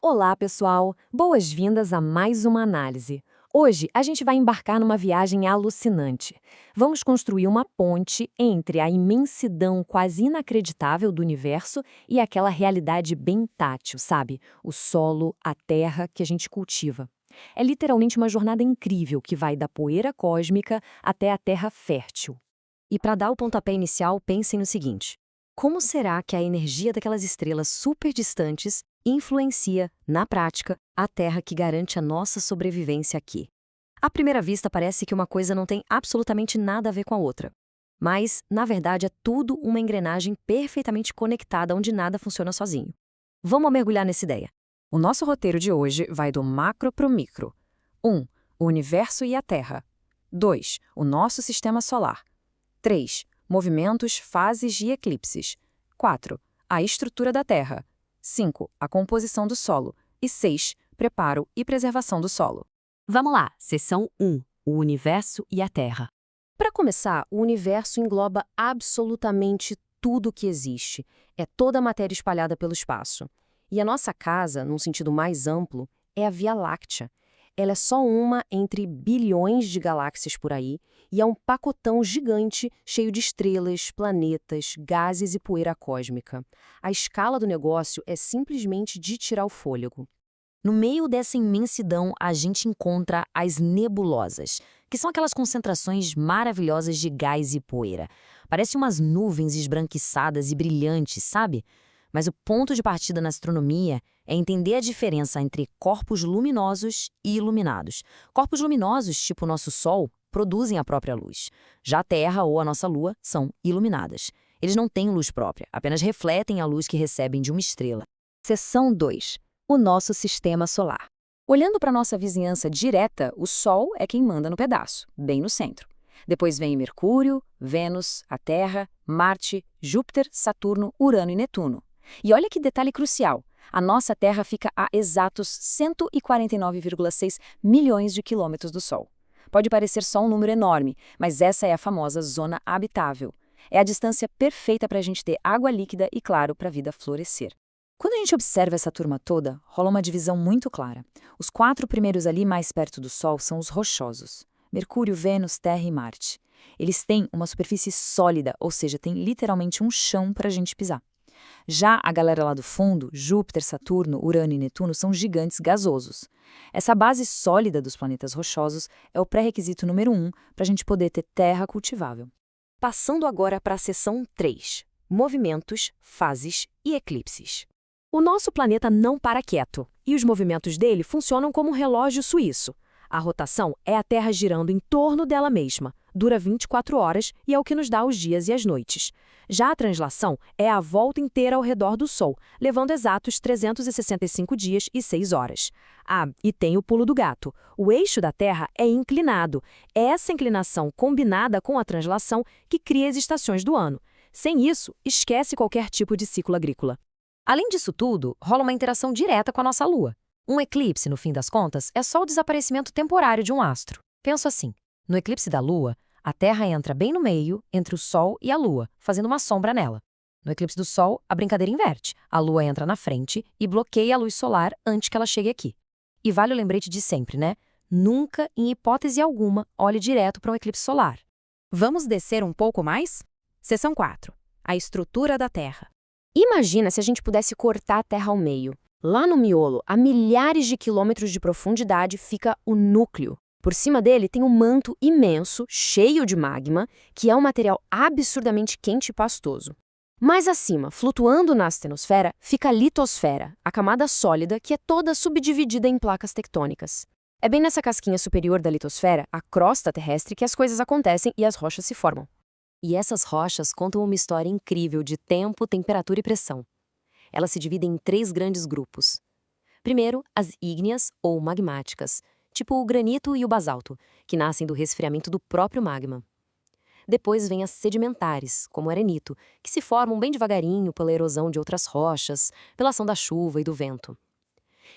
Olá, pessoal! Boas-vindas a mais uma análise. Hoje, a gente vai embarcar numa viagem alucinante. Vamos construir uma ponte entre a imensidão quase inacreditável do universo e aquela realidade bem tátil, sabe? O solo, a terra que a gente cultiva. É literalmente uma jornada incrível que vai da poeira cósmica até a terra fértil. E para dar o pontapé inicial, pensem no seguinte: como será que a energia daquelas estrelas super distantes influencia, na prática, a Terra que garante a nossa sobrevivência aqui? À primeira vista, parece que uma coisa não tem absolutamente nada a ver com a outra. Mas, na verdade, é tudo uma engrenagem perfeitamente conectada onde nada funciona sozinho. Vamos mergulhar nessa ideia. O nosso roteiro de hoje vai do macro para o micro. 1. O universo e a Terra. 2. O nosso sistema solar. 3. Movimentos, fases e eclipses. 4. A estrutura da Terra. 5. A composição do solo. E 6. Preparo e preservação do solo. Vamos lá, seção 1. O universo e a Terra. Para começar, o universo engloba absolutamente tudo que existe. É toda a matéria espalhada pelo espaço. E a nossa casa, num sentido mais amplo, é a Via Láctea. Ela é só uma entre bilhões de galáxias por aí e é um pacotão gigante cheio de estrelas, planetas, gases e poeira cósmica. A escala do negócio é simplesmente de tirar o fôlego. No meio dessa imensidão, a gente encontra as nebulosas, que são aquelas concentrações maravilhosas de gás e poeira. Parecem umas nuvens esbranquiçadas e brilhantes, sabe? Mas o ponto de partida na astronomia é entender a diferença entre corpos luminosos e iluminados. Corpos luminosos, tipo o nosso Sol, produzem a própria luz. Já a Terra ou a nossa Lua são iluminadas. Eles não têm luz própria, apenas refletem a luz que recebem de uma estrela. Seção 2. O nosso sistema solar. Olhando para nossa vizinhança direta, o Sol é quem manda no pedaço, bem no centro. Depois vem Mercúrio, Vênus, a Terra, Marte, Júpiter, Saturno, Urano e Netuno. E olha que detalhe crucial, a nossa Terra fica a exatos 149,6 milhões de quilômetros do Sol. Pode parecer só um número enorme, mas essa é a famosa zona habitável. É a distância perfeita para a gente ter água líquida e, claro, para a vida florescer. Quando a gente observa essa turma toda, rola uma divisão muito clara. Os 4 primeiros ali mais perto do Sol são os rochosos: Mercúrio, Vênus, Terra e Marte. Eles têm uma superfície sólida, ou seja, tem literalmente um chão para a gente pisar. Já a galera lá do fundo, Júpiter, Saturno, Urano e Netuno, são gigantes gasosos. Essa base sólida dos planetas rochosos é o pré-requisito número 1 para a gente poder ter terra cultivável. Passando agora para a seção 3. Movimentos, fases e eclipses. O nosso planeta não para quieto, e os movimentos dele funcionam como um relógio suíço. A rotação é a Terra girando em torno dela mesma, dura 24 horas e é o que nos dá os dias e as noites. Já a translação é a volta inteira ao redor do Sol, levando exatos 365 dias e 6 horas. Ah, e tem o pulo do gato. O eixo da Terra é inclinado. É essa inclinação combinada com a translação que cria as estações do ano. Sem isso, esquece qualquer tipo de ciclo agrícola. Além disso tudo, rola uma interação direta com a nossa Lua. Um eclipse, no fim das contas, é só o desaparecimento temporário de um astro. Penso assim, no eclipse da Lua, a Terra entra bem no meio, entre o Sol e a Lua, fazendo uma sombra nela. No eclipse do Sol, a brincadeira inverte. A Lua entra na frente e bloqueia a luz solar antes que ela chegue aqui. E vale o lembrete de sempre, né? Nunca, em hipótese alguma, olhe direto para um eclipse solar. Vamos descer um pouco mais? Seção 4. A estrutura da Terra. Imagina se a gente pudesse cortar a Terra ao meio. Lá no miolo, a milhares de quilômetros de profundidade, fica o núcleo. Por cima dele tem um manto imenso, cheio de magma, que é um material absurdamente quente e pastoso. Mais acima, flutuando na astenosfera, fica a litosfera, a camada sólida que é toda subdividida em placas tectônicas. É bem nessa casquinha superior da litosfera, a crosta terrestre, que as coisas acontecem e as rochas se formam. E essas rochas contam uma história incrível de tempo, temperatura e pressão. Elas se dividem em 3 grandes grupos. Primeiro, as ígneas ou magmáticas, tipo o granito e o basalto, que nascem do resfriamento do próprio magma. Depois vem as sedimentares, como o arenito, que se formam bem devagarinho pela erosão de outras rochas, pela ação da chuva e do vento.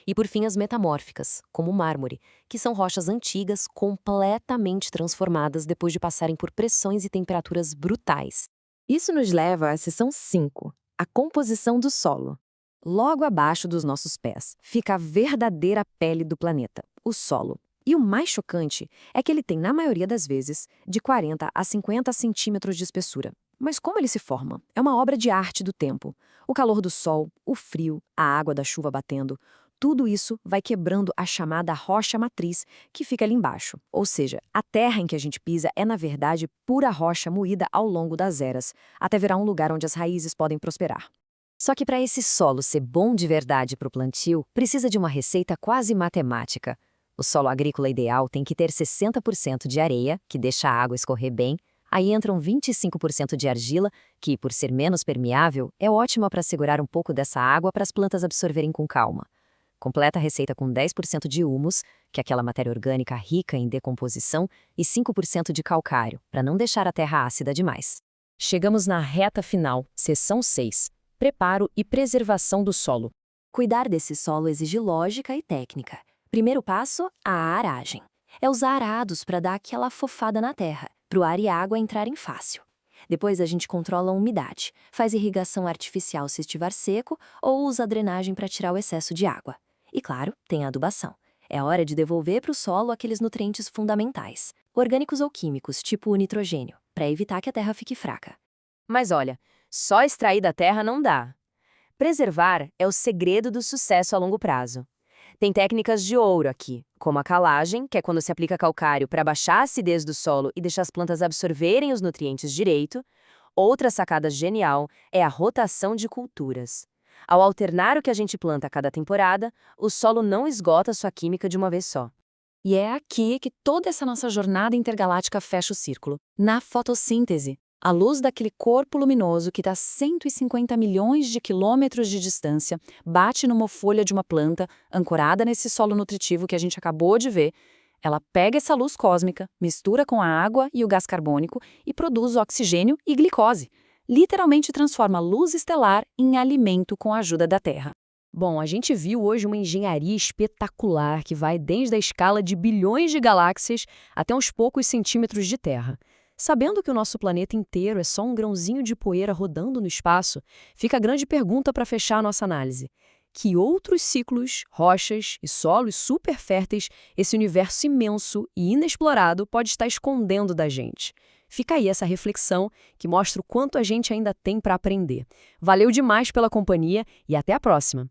E por fim as metamórficas, como o mármore, que são rochas antigas completamente transformadas depois de passarem por pressões e temperaturas brutais. Isso nos leva à seção 5, a composição do solo. logo abaixo dos nossos pés, fica a verdadeira pele do planeta, o solo. E o mais chocante é que ele tem, na maioria das vezes, de 40 a 50 centímetros de espessura. Mas como ele se forma? É uma obra de arte do tempo. O calor do sol, o frio, a água da chuva batendo, tudo isso vai quebrando a chamada rocha matriz que fica ali embaixo. Ou seja, a terra em que a gente pisa é, na verdade, pura rocha moída ao longo das eras, até virar um lugar onde as raízes podem prosperar. Só que para esse solo ser bom de verdade para o plantio, precisa de uma receita quase matemática. O solo agrícola ideal tem que ter 60% de areia, que deixa a água escorrer bem. Aí entram 25% de argila, que, por ser menos permeável, é ótima para segurar um pouco dessa água para as plantas absorverem com calma. Completa a receita com 10% de humus, que é aquela matéria orgânica rica em decomposição, e 5% de calcário, para não deixar a terra ácida demais. Chegamos na reta final, seção 6. Preparo e preservação do solo. Cuidar desse solo exige lógica e técnica. Primeiro passo, a aragem. É usar arados para dar aquela afofada na terra, para o ar e a água entrarem fácil. Depois a gente controla a umidade, faz irrigação artificial se estiver seco ou usa a drenagem para tirar o excesso de água. E claro, tem a adubação. É hora de devolver para o solo aqueles nutrientes fundamentais, orgânicos ou químicos, tipo o nitrogênio, para evitar que a terra fique fraca. Mas olha, só extrair da terra não dá. Preservar é o segredo do sucesso a longo prazo. Tem técnicas de ouro aqui, como a calagem, que é quando se aplica calcário para baixar a acidez do solo e deixar as plantas absorverem os nutrientes direito. Outra sacada genial é a rotação de culturas. Ao alternar o que a gente planta a cada temporada, o solo não esgota sua química de uma vez só. E é aqui que toda essa nossa jornada intergaláctica fecha o círculo, na fotossíntese. A luz daquele corpo luminoso que está a 150 milhões de quilômetros de distância bate numa folha de uma planta ancorada nesse solo nutritivo que a gente acabou de ver. Ela pega essa luz cósmica, mistura com a água e o gás carbônico e produz oxigênio e glicose. Literalmente transforma a luz estelar em alimento com a ajuda da Terra. Bom, a gente viu hoje uma engenharia espetacular que vai desde a escala de bilhões de galáxias até uns poucos centímetros de Terra. Sabendo que o nosso planeta inteiro é só um grãozinho de poeira rodando no espaço, fica a grande pergunta para fechar a nossa análise. Que outros ciclos, rochas e solos super férteis esse universo imenso e inexplorado pode estar escondendo da gente? Fica aí essa reflexão que mostra o quanto a gente ainda tem para aprender. Valeu demais pela companhia e até a próxima!